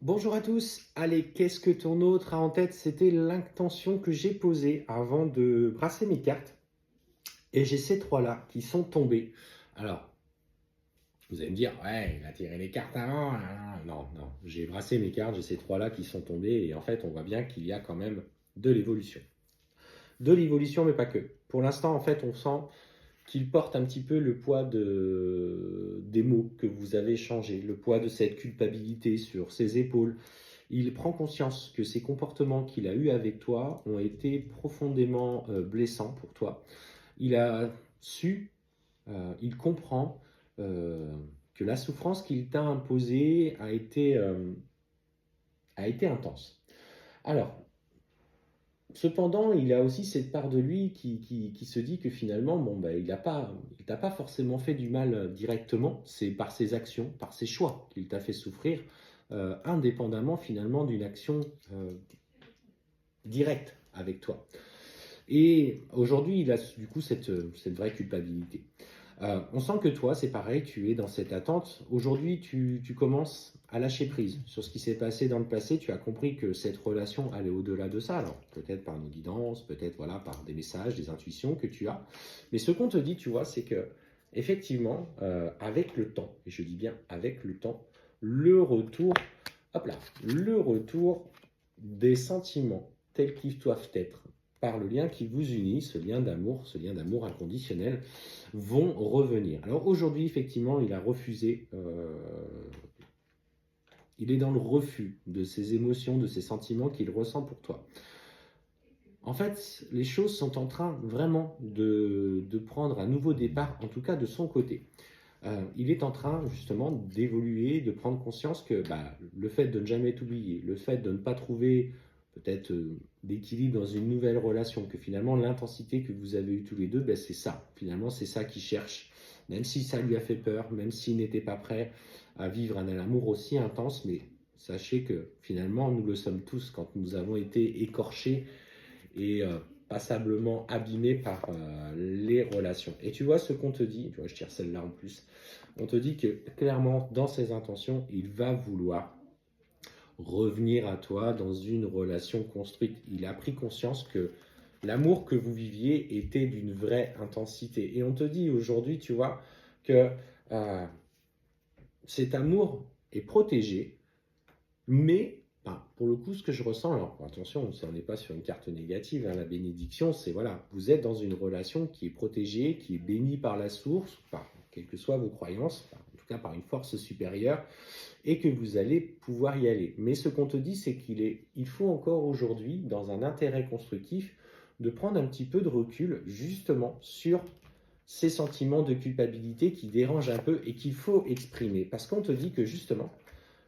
Bonjour à tous. Allez, qu'est-ce que ton autre a en tête? C'était l'intention que j'ai posée avant de brasser mes cartes. Et j'ai ces trois-là qui sont tombés. Alors, vous allez me dire, ouais, il a tiré les cartes avant. Non, non, j'ai brassé mes cartes, j'ai ces trois-là qui sont tombés. Et en fait, on voit bien qu'il y a quand même de l'évolution. De l'évolution, mais pas que. Pour l'instant, en fait, on sent qu'il porte un petit peu le poids des mots que vous avez changés, le poids de cette culpabilité sur ses épaules. Il prend conscience que ces comportements qu'il a eus avec toi ont été profondément blessants pour toi. Il a su, il comprend que la souffrance qu'il t'a imposée a été intense. Alors, cependant, il a aussi cette part de lui qui se dit que finalement, bon, bah, il t'a pas forcément fait du mal directement, c'est par ses actions, par ses choix qu'il t'a fait souffrir, indépendamment finalement d'une action directe avec toi. Et aujourd'hui, il a du coup cette vraie culpabilité. On sent que toi, c'est pareil, tu es dans cette attente. Aujourd'hui, tu commences à lâcher prise sur ce qui s'est passé dans le passé. Tu as compris que cette relation allait au-delà de ça. Alors, peut-être par une guidance, peut-être voilà, par des messages, des intuitions que tu as. Mais ce qu'on te dit, tu vois, c'est que effectivement, avec le temps, et je dis bien avec le temps, le retour, hop là, le retour des sentiments tels qu'ils doivent être par le lien qui vous unit, ce lien d'amour inconditionnel, vont revenir. Alors aujourd'hui, effectivement, il a refusé, il est dans le refus de ses émotions, de ses sentiments qu'il ressent pour toi. En fait, les choses sont en train vraiment de prendre un nouveau départ, en tout cas de son côté. Il est en train justement d'évoluer, de prendre conscience que le fait de ne jamais t'oublier, le fait de ne pas trouver peut-être d'équilibre dans une nouvelle relation, que finalement l'intensité que vous avez eue tous les deux, c'est ça. Finalement, c'est ça qu'il cherche. Même si ça lui a fait peur, même s'il n'était pas prêt à vivre un amour aussi intense, mais sachez que finalement, nous le sommes tous quand nous avons été écorchés et passablement abîmé par les relations. Et tu vois ce qu'on te dit, tu vois, je tire celle-là en plus, on te dit que clairement, dans ses intentions, il va vouloir revenir à toi dans une relation construite. Il a pris conscience que l'amour que vous viviez était d'une vraie intensité. Et on te dit aujourd'hui, tu vois, que cet amour est protégé, mais pour le coup, ce que je ressens, alors attention, on n'est pas sur une carte négative, hein, la bénédiction, c'est voilà, vous êtes dans une relation qui est protégée, qui est bénie par la source, par quelles que soient vos croyances, en tout cas par une force supérieure, et que vous allez pouvoir y aller. Mais ce qu'on te dit, c'est il faut encore aujourd'hui, dans un intérêt constructif, de prendre un petit peu de recul justement sur ces sentiments de culpabilité qui dérangent un peu et qu'il faut exprimer. Parce qu'on te dit que justement,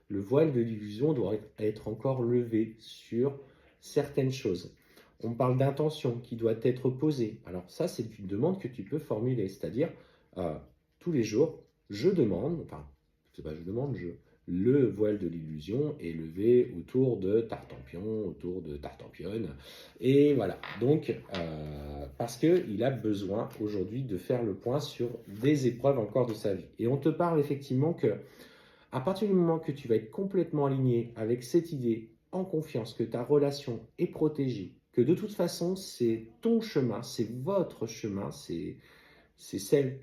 le voile de l'illusion doit être encore levé sur certaines choses. On parle d'intention qui doit être posée. Alors ça, c'est une demande que tu peux formuler, c'est-à-dire tous les jours, je demande, enfin, c'est pas je demande, le voile de l'illusion est levé autour de Tartampion, autour de Tartampionne. Et voilà, donc, parce qu'il a besoin aujourd'hui de faire le point sur des épreuves encore de sa vie. Et on te parle effectivement que à partir du moment que tu vas être complètement aligné avec cette idée, en confiance, que ta relation est protégée, que de toute façon, c'est ton chemin, c'est votre chemin, c'est celle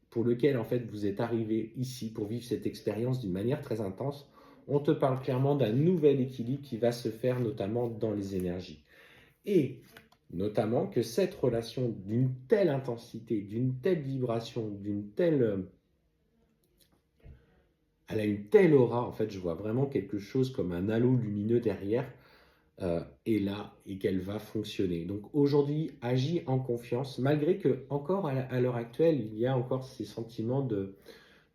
pour lequel en fait vous êtes arrivé ici pour vivre cette expérience d'une manière très intense, on te parle clairement d'un nouvel équilibre qui va se faire notamment dans les énergies. Et notamment que cette relation d'une telle intensité, d'une telle vibration, d'une telle elle a une telle aura, en fait, je vois vraiment quelque chose comme un halo lumineux derrière, est là et qu'elle va fonctionner. Donc aujourd'hui, agis en confiance, malgré que encore à l'heure actuelle, il y a encore ces sentiments de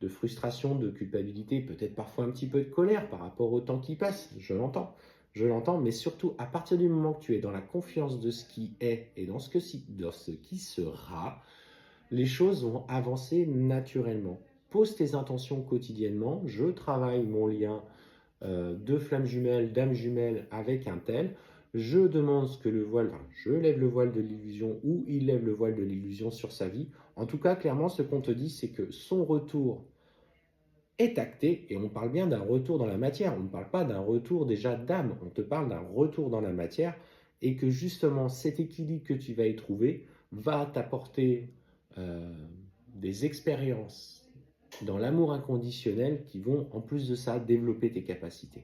frustration, de culpabilité, peut-être parfois un petit peu de colère par rapport au temps qui passe, je l'entends, mais surtout à partir du moment que tu es dans la confiance de ce qui est et dans dans ce qui sera, les choses vont avancer naturellement. Pose tes intentions quotidiennement. Je travaille mon lien de flamme jumelle, d'âme jumelle avec un tel. Je demande ce que le voile, enfin, je lève le voile de l'illusion ou il lève le voile de l'illusion sur sa vie. En tout cas, clairement, ce qu'on te dit, c'est que son retour est acté, et on parle bien d'un retour dans la matière, on ne parle pas d'un retour déjà d'âme, on te parle d'un retour dans la matière, et que justement cet équilibre que tu vas y trouver va t'apporter des expériences dans l'amour inconditionnel qui vont en plus de ça développer tes capacités.